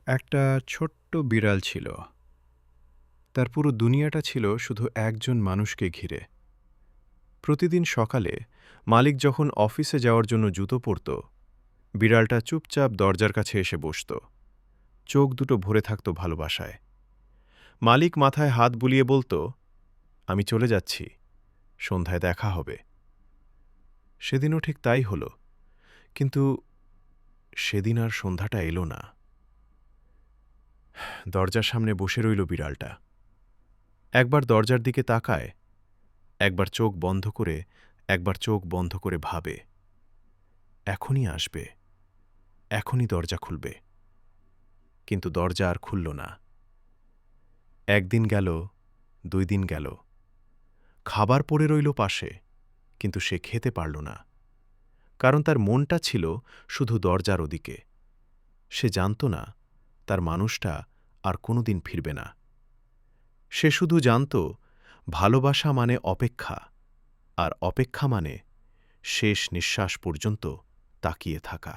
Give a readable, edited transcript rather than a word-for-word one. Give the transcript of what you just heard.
একটা ছোট্ট বিড়াল ছিল। তার পুরো দুনিয়াটা ছিল শুধু একজন মানুষকে ঘিরে। প্রতিদিন সকালে মালিক যখন অফিসে যাওয়ার জন্য জুতো পরত, বিড়ালটা চুপচাপ দরজার কাছে এসে বসত। চোখ দুটো ভরে থাকত ভালোবাসায়। মালিক মাথায় হাত বুলিয়ে বলত, আমি চলে যাচ্ছি, সন্ধ্যায় দেখা হবে। সেদিনও ঠিক তাই হল, কিন্তু সেদিন আর সন্ধ্যাটা এলো না। দরজার সামনে বসে রইল বিড়ালটা। একবার দরজার দিকে তাকায়, একবার চোখ বন্ধ করে, একবার চোখ বন্ধ করে ভাবে, এখনই আসবে, এখনই দরজা খুলবে। কিন্তু দরজা আর খুলল না। একদিন গেল, 2 দিন গেল। খাবার পড়ে রইল পাশে, কিন্তু সে খেতে পারল না, কারণ তার মনটা ছিল শুধু দরজার ওদিকে। সে জানত না তার মানুষটা আর কোনোদিন ফিরবে না। সে শুধু জানত ভালোবাসা মানে অপেক্ষা, আর অপেক্ষা মানে শেষ নিঃশ্বাস পর্যন্ত তাকিয়ে থাকা।